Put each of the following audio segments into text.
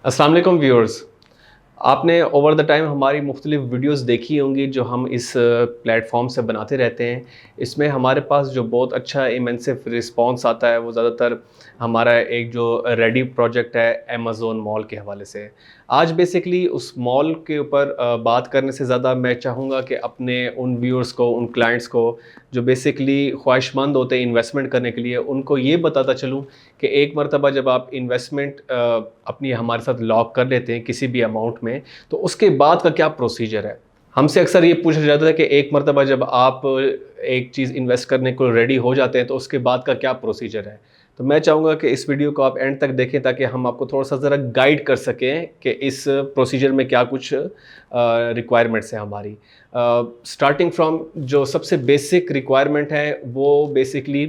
अस्सलाम वालेकुम व्यूअर्स। आपने ओवर द टाइम हमारी मुख्तलिफ वीडियोस देखी होंगी जो हम इस प्लेटफॉर्म से बनाते रहते हैं। इसमें हमारे पास जो बहुत अच्छा इमेंसिव रिस्पांस आता है वो ज़्यादातर हमारा एक जो रेडी प्रोजेक्ट है अमेज़न मॉल के हवाले से। आज बेसिकली उस मॉल के ऊपर बात करने से ज़्यादा मैं चाहूँगा कि अपने उन व्यूअर्स को, उन क्लाइंट्स को जो बेसिकली ख्वाहिशमंद होते हैं इन्वेस्टमेंट करने के लिए, उनको ये बताता चलूँ कि एक मरतबा जब आप इन्वेस्टमेंट अपनी हमारे साथ लॉक कर लेते हैं किसी भी अमाउंट में, तो उसके बाद का क्या प्रोसीजर है। हमसे अक्सर ये पूछा जाता है कि एक मरतबा जब आप एक चीज़ इन्वेस्ट करने को रेडी हो जाते हैं तो उसके बाद का क्या प्रोसीजर है। तो मैं चाहूँगा कि इस वीडियो को आप एंड तक देखें ताकि हम आपको थोड़ा सा ज़रा गाइड कर सकें कि इस प्रोसीजर में क्या कुछ रिक्वायरमेंट्स है हमारी। स्टार्टिंग फ्रॉम जो सबसे बेसिक रिक्वायरमेंट है वो बेसिकली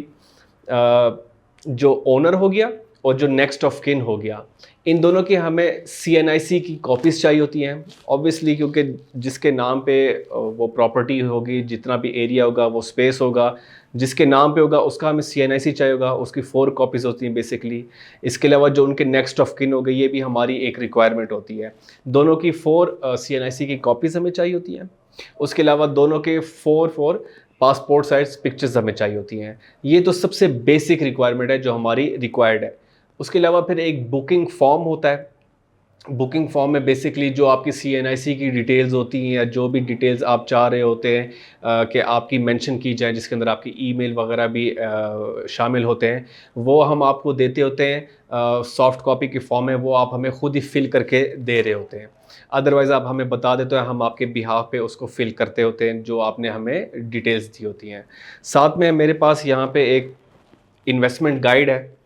जो ओनर हो गया और जो नेक्स्ट ऑफ किन हो गया, इन दोनों की हमें CNIC की कॉपीज़ चाहिए होती हैं। ऑब्वियसली क्योंकि जिसके नाम पे वो प्रॉपर्टी होगी, जितना भी एरिया होगा, वो स्पेस होगा, जिसके नाम पे होगा उसका हमें CNIC चाहिए होगा, उसकी 4 कॉपीज़ होती हैं बेसिकली। इसके अलावा जो उनके नेक्स्ट ऑफ किन हो गए, ये भी हमारी एक रिक्वायरमेंट होती है। दोनों की 4 CNIC की कॉपीज़ हमें चाहिए होती हैं। उसके अलावा दोनों के 4 पासपोर्ट साइज़ पिक्चर्स हमें चाहिए होती हैं। ये तो सबसे बेसिक रिक्वायरमेंट है जो हमारी रिक्वायर्ड है। उसके अलावा फिर एक बुकिंग फॉर्म होता है। बुकिंग फॉर्म में बेसिकली जो आपकी CNIC की डिटेल्स होती हैं या जो भी डिटेल्स आप चाह रहे होते हैं कि आपकी मेंशन की जाए, जिसके अंदर आपकी ईमेल वगैरह भी शामिल होते हैं, वो हम आपको देते होते हैं। सॉफ्ट कॉपी की फॉर्म है, वो आप हमें खुद ही फिल करके दे रहे होते हैं। अदरवाइज़ आप हमें बता देते हैं, हम आपके बिहाफ पे उसको फिल करते होते हैं जो आपने हमें डिटेल्स दी होती हैं। साथ में मेरे पास यहाँ पे एक इन्वेस्टमेंट गाइड है।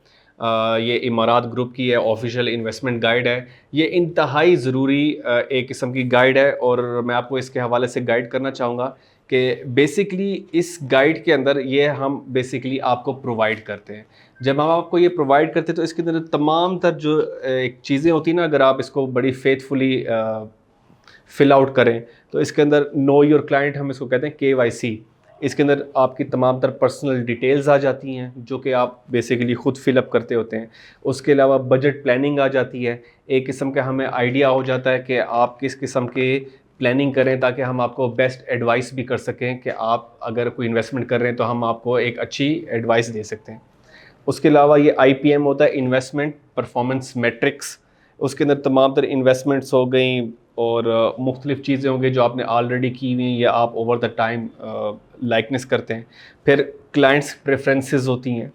ये इमारात ग्रुप की है, ऑफिशियल इन्वेस्टमेंट गाइड है। ये इंतहाई ज़रूरी एक किस्म की गाइड है और मैं आपको इसके हवाले से गाइड करना चाहूँगा कि बेसिकली इस गाइड के अंदर ये हम बेसिकली आपको प्रोवाइड करते हैं। जब हम आपको ये प्रोवाइड करते हैं तो इसके अंदर तमाम तर जो एक चीज़ें होती हैं ना, अगर आप इसको बड़ी फेथफुली फिल आउट करें तो इसके अंदर नो योर क्लाइंट हम इसको कहते हैं KYC। इसके अंदर आपकी तमाम तर पर्सनल डिटेल्स आ जाती हैं जो कि आप बेसिकली ख़ुद फिलअप करते होते हैं। उसके अलावा बजट प्लानिंग आ जाती है। एक किस्म का हमें आइडिया हो जाता है कि आप किस किस्म की प्लानिंग करें ताकि हम आपको बेस्ट एडवाइस भी कर सकें कि आप अगर कोई इन्वेस्टमेंट कर रहे हैं तो हम आपको एक अच्छी एडवाइस दे सकते हैं। उसके अलावा ये IPM होता है, इन्वेस्टमेंट परफॉर्मेंस मैट्रिक्स। उसके अंदर तमाम तर इन्वेस्टमेंट्स हो गई और मुख्तलिफ़ चीज़ें होंगी जो आपने ऑलरेडी की हुई या आप ओवर द टाइम लाइकनेस करते हैं। फिर क्लाइंट्स प्रेफरेंसेस होती हैं।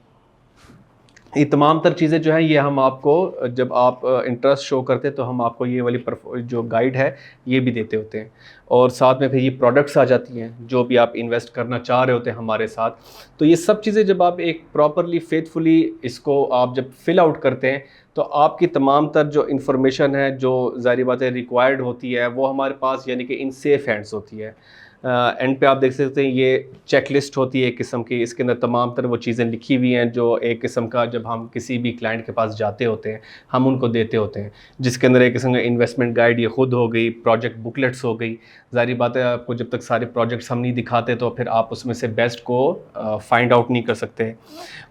ये तमाम तर चीज़ें जो हैं ये हम आपको जब आप इंटरेस्ट शो करते हैं तो हम आपको ये वाली जो गाइड है ये भी देते होते हैं। और साथ में फिर ये प्रोडक्ट्स आ जाती हैं जो भी आप इन्वेस्ट करना चाह रहे होते हैं हमारे साथ। तो ये सब चीज़ें जब आप एक प्रॉपरली फेथफुली इसको आप जब फिल आउट करते हैं तो आपकी तमाम तर जो इन्फॉर्मेशन है, जो ज़ाहिर बात है रिक्वायर्ड होती है, वो हमारे पास यानी कि इन सेफ हैंड्स होती है। एंड पे आप देख सकते हैं ये चेक लिस्ट होती है एक किस्म की। इसके अंदर तमाम तरह वो चीज़ें लिखी हुई हैं जो एक किस्म का जब हम किसी भी क्लाइंट के पास जाते होते हैं हम उनको देते होते हैं, जिसके अंदर एक किस्म का इन्वेस्टमेंट गाइड ये खुद हो गई, प्रोजेक्ट बुकलेट्स हो गई। ज़ाहिर बात है आपको जब तक सारे प्रोजेक्ट्स हम नहीं दिखाते तो फिर आप उसमें से बेस्ट को फाइंड आउट नहीं कर सकते।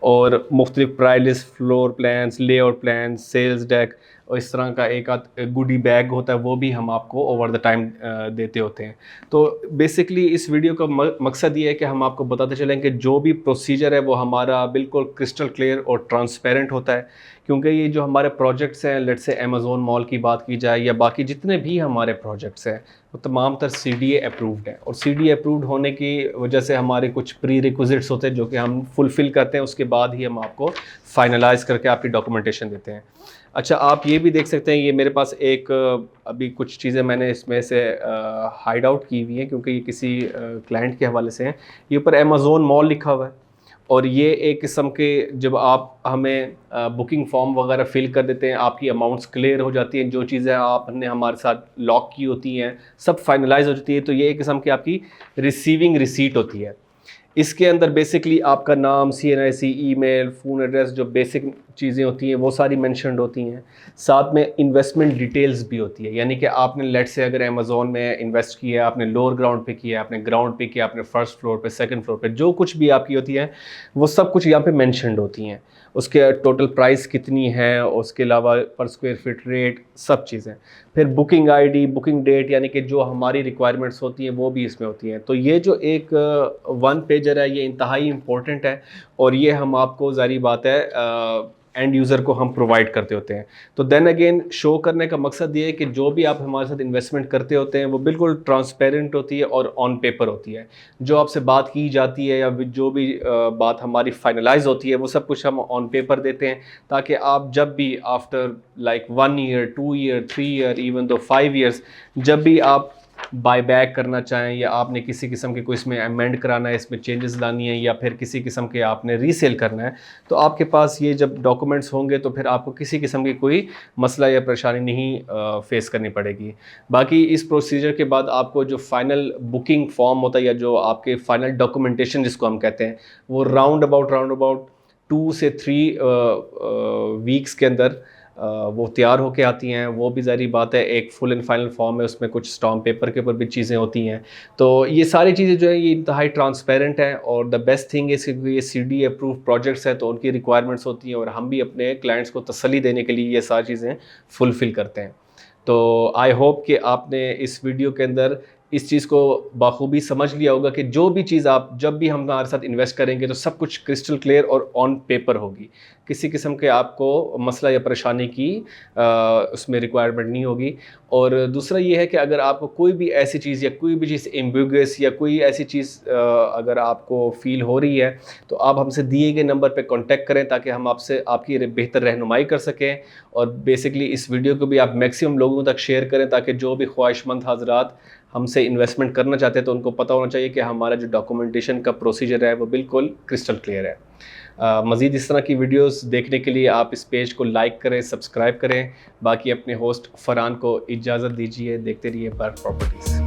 और मुख्तलिफ price list, floor plans, layout plan, sales deck और इस तरह का एक आध गुडी बैग होता है वो भी हम आपको ओवर द टाइम देते होते हैं। तो बेसिकली इस वीडियो का मकसद ये है कि हम आपको बताते चलें कि जो भी प्रोसीजर है वो हमारा बिल्कुल क्रिस्टल क्लियर और ट्रांसपेरेंट होता है। क्योंकि ये जो हमारे प्रोजेक्ट्स हैं, लेट्स से अमेज़न मॉल की बात की जाए या बाकी जितने भी हमारे प्रोजेक्ट्स हैं, वो तमाम तर CDA अप्रूव्ड है। और CDA अप्रूव्ड होने की वजह से हमारे कुछ प्री रिक्विजिट्स होते हैं जो कि हम फुलफ़िल करते हैं, उसके बाद ही हम आपको फाइनलाइज़ करके आपकी डॉक्यूमेंटेशन देते हैं। अच्छा, आप ये भी देख सकते हैं, ये मेरे पास एक अभी कुछ चीज़ें मैंने इसमें से हाइड आउट की हुई हैं क्योंकि ये किसी क्लाइंट के हवाले से हैं। ये ऊपर अमेज़न मॉल लिखा हुआ है और ये एक किस्म के जब आप हमें बुकिंग फॉर्म वगैरह फ़िल कर देते हैं, आपकी अमाउंट्स क्लियर हो जाती हैं, जो चीज़ें आपने हमारे साथ लॉक की होती हैं सब फाइनलाइज़ हो जाती है, तो ये एक किस्म की आपकी रिसीविंग रिसीट होती है। इसके अंदर बेसिकली आपका नाम, CNIC, ईमेल, फ़ोन एड्रेस, जो बेसिक चीज़ें होती हैं वो सारी मेंशन्ड होती हैं। साथ में इन्वेस्टमेंट डिटेल्स भी होती है, यानी कि आपने लेट्स से अगर अमेज़न में इन्वेस्ट किया है, आपने लोअर ग्राउंड पे किया है, आपने ग्राउंड पे किया, आपने फर्स्ट फ्लोर पे, सेकंड फ्लोर पे, जो कुछ भी आपकी होती है वो सब कुछ यहाँ पे मेंशन्ड होती हैं। उसके टोटल प्राइस कितनी है, उसके अलावा पर स्क्वायर फीट रेट, सब चीज़ें। फिर बुकिंग आईडी, बुकिंग डेट, यानी कि जो हमारी रिक्वायरमेंट्स होती हैं वो भी इसमें होती हैं। तो ये जो एक वन पेजर है ये इंतहाई इम्पोर्टेंट है, और ये हम आपको ज़ाहिर बात है एंड यूज़र को हम प्रोवाइड करते होते हैं। तो देन अगेन शो करने का मकसद ये है कि जो भी आप हमारे साथ इन्वेस्टमेंट करते होते हैं वो बिल्कुल ट्रांसपेरेंट होती है और ऑन पेपर होती है। जो आपसे बात की जाती है या जो भी बात हमारी फाइनलाइज होती है वो सब कुछ हम ऑन पेपर देते हैं, ताकि आप जब भी after like 1 year, 2 year, 3 year, even though 5 years, जब भी आप बाय बैक करना चाहें या आपने किसी किस्म के कोई इसमें अमेंड कराना है, इसमें चेंजेस लानी है, या फिर किसी किस्म के आपने रीसेल करना है, तो आपके पास ये जब डॉक्यूमेंट्स होंगे तो फिर आपको किसी किस्म की कोई मसला या परेशानी नहीं फेस करनी पड़ेगी। बाकी इस प्रोसीजर के बाद आपको जो फाइनल बुकिंग फॉर्म होता है या जो आपके फाइनल डॉक्यूमेंटेशन जिसको हम कहते हैं, वो राउंड अबाउट 2 से 3 वीक्स के अंदर वो तैयार होके आती हैं। वो भी ज़ाहिर बात है एक फुल एंड फाइनल फॉर्म है, उसमें कुछ स्टाम्प पेपर के ऊपर भी चीज़ें होती हैं। तो ये सारी चीज़ें जो है ये इंतहाई ट्रांसपेरेंट हैं, और द बेस्ट थिंग इज़ कि ये CD अप्रूव प्रोजेक्ट्स हैं तो उनकी रिक्वायरमेंट्स होती हैं, और हम भी अपने क्लाइंट्स को तसल्ली देने के लिए ये सारी चीज़ें फुलफ़िल करते हैं। तो आई होप कि आपने इस वीडियो के अंदर इस चीज़ को बाखूबी समझ लिया होगा कि जो भी चीज़ आप जब भी हमारे साथ इन्वेस्ट करेंगे तो सब कुछ क्रिस्टल क्लियर और ऑन पेपर होगी। किसी किस्म के आपको मसला या परेशानी की उसमें रिक्वायरमेंट नहीं होगी। और दूसरा ये है कि अगर आपको कोई भी ऐसी चीज़ या कोई भी चीज़ एम्बिगुअस या कोई ऐसी चीज़ अगर आपको फ़ील हो रही है तो आप हमसे दिए गए नंबर पे कांटेक्ट करें, ताकि हम आपसे आपकी बेहतर रहनुमाई कर सकें। और बेसिकली इस वीडियो को भी आप मैक्सिमम लोगों तक शेयर करें, ताकि जो भी ख्वाहिशमंद हज़रात हमसे इन्वेस्टमेंट करना चाहते हैं तो उनको पता होना चाहिए कि हमारा जो डॉक्यूमेंटेशन का प्रोसीजर है वो बिल्कुल क्रिस्टल क्लियर है। मज़ीद इस तरह की वीडियोस देखने के लिए आप इस पेज को लाइक करें, सब्सक्राइब करें। बाकी अपने होस्ट फरहान को इजाज़त दीजिए। देखते रहिए पार्क प्रॉपर्टीज़।